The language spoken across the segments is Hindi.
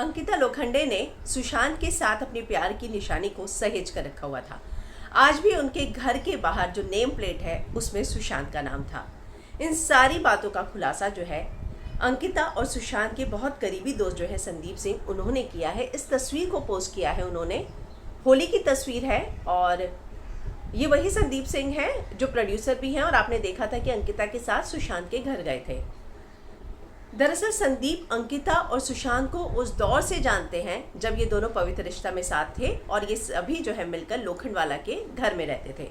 अंकिता लोखंडे ने सुशांत के साथ अपने प्यार की निशानी को सहेज कर रखा हुआ था। आज भी उनके घर के बाहर जो नेम प्लेट है उसमें सुशांत का नाम था। इन सारी बातों का खुलासा जो है अंकिता और सुशांत के बहुत करीबी दोस्त जो है संदीप सिंह, उन्होंने किया है। इस तस्वीर को पोस्ट किया है उन्होंने, होली की तस्वीर है और ये वही संदीप सिंह है जो प्रोड्यूसर भी हैं और आपने देखा था कि अंकिता के साथ सुशांत के घर गए थे। दरअसल संदीप अंकिता और सुशांत को उस दौर से जानते हैं जब ये दोनों पवित्र रिश्ता में साथ थे और ये सभी जो है मिलकर लोखंडवाला के घर में रहते थे।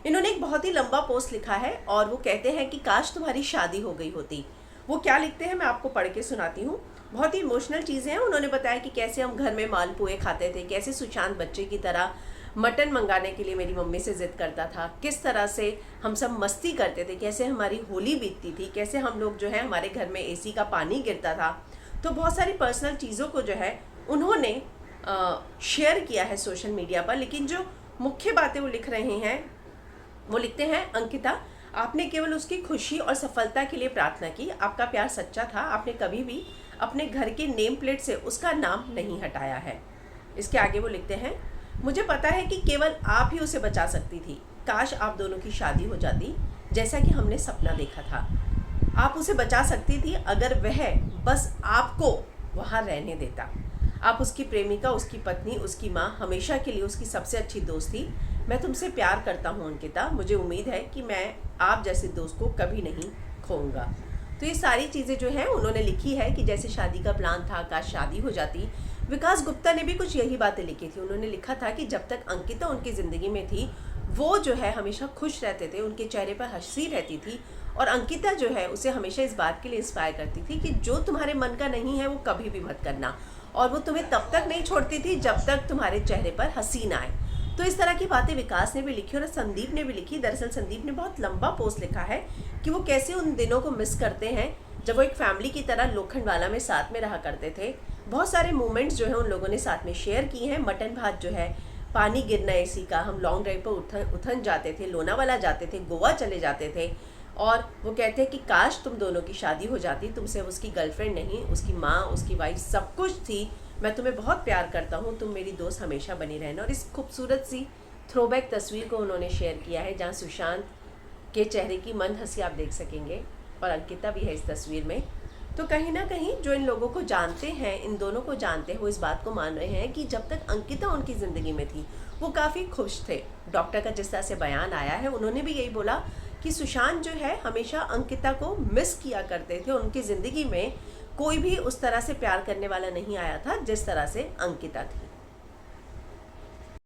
इन्होंने एक बहुत ही लंबा पोस्ट लिखा है और वो कहते हैं कि काश तुम्हारी शादी हो गई होती। वो क्या लिखते हैं मैं आपको पढ़ के सुनाती हूँ। बहुत ही इमोशनल चीज़ें हैं। उन्होंने बताया कि कैसे हम घर में मालपुए खाते थे, कैसे सुशांत बच्चे की तरह मटन मंगाने के लिए मेरी मम्मी से ज़िद करता था, किस तरह से हम सब मस्ती करते थे, कैसे हमारी होली बीतती थी, कैसे हम लोग जो है हमारे घर में एसी का पानी गिरता था। तो बहुत सारी पर्सनल चीज़ों को जो है उन्होंने शेयर किया है सोशल मीडिया पर। लेकिन जो मुख्य बातें वो लिख रहे हैं, वो लिखते हैं, अंकिता आपने केवल उसकी खुशी और सफलता के लिए प्रार्थना की, आपका प्यार सच्चा था, आपने कभी भी अपने घर के नेम प्लेट से उसका नाम नहीं हटाया है। इसके आगे वो लिखते हैं, मुझे पता है कि केवल आप ही उसे बचा सकती थी, काश आप दोनों की शादी हो जाती जैसा कि हमने सपना देखा था। आप उसे बचा सकती थी अगर वह बस आपको वहाँ रहने देता। आप उसकी प्रेमिका, उसकी पत्नी, उसकी माँ, हमेशा के लिए उसकी सबसे अच्छी दोस्त थी। मैं तुमसे प्यार करता हूँ अंकिता, मुझे उम्मीद है कि मैं आप जैसे दोस्त को कभी नहीं खोऊंगा। तो ये सारी चीज़ें जो हैं उन्होंने लिखी है कि जैसे शादी का प्लान था, काश शादी हो जाती। विकास गुप्ता ने भी कुछ यही बातें लिखी थी। उन्होंने लिखा था कि जब तक अंकिता उनकी ज़िंदगी में थी वो जो है हमेशा खुश रहते थे, उनके चेहरे पर हंसी रहती थी और अंकिता जो है उसे हमेशा इस बात के लिए इंस्पायर करती थी कि जो तुम्हारे मन का नहीं है वो कभी भी मत करना, और वो तुम्हें तब तक नहीं छोड़ती थी जब तक तुम्हारे चेहरे पर हंसी ना आए। तो इस तरह की बातें विकास ने भी लिखी और संदीप ने भी लिखी। दरअसल संदीप ने बहुत लंबा पोस्ट लिखा है कि वो कैसे उन दिनों को मिस करते हैं जब वो एक फैमिली की तरह लोखंडवाला में साथ में रहा करते थे। बहुत सारे मोमेंट्स जो है उन लोगों ने साथ में शेयर किए हैं। मटन भात जो है, पानी गिरना एसी का, हम लॉन्ग ड्राइव पर उथन जाते थे, लोनावाला जाते थे, गोवा चले जाते थे। और वो कहते हैं कि काश तुम दोनों की शादी हो जाती, तुमसे उसकी गर्लफ्रेंड नहीं, उसकी माँ, उसकी वाइफ सब कुछ थी। मैं तुम्हें बहुत प्यार करता हूँ, तुम मेरी दोस्त हमेशा बनी रहना। और इस खूबसूरत सी थ्रोबैक तस्वीर को उन्होंने शेयर किया है जहाँ सुशांत के चेहरे की मंद हंसी आप देख सकेंगे और अंकिता भी है इस तस्वीर में। तो कहीं ना कहीं जो इन लोगों को जानते हैं, इन दोनों को जानते हैं, वो इस बात को मान रहे हैं कि जब तक अंकिता उनकी ज़िंदगी में थी वो काफ़ी खुश थे। डॉक्टर का जिस तरह से बयान आया है, उन्होंने भी यही बोला कि सुशांत जो है हमेशा अंकिता को मिस किया करते थे। उनकी ज़िंदगी में कोई भी उस तरह से प्यार करने वाला नहीं आया था जिस तरह से अंकिता थी।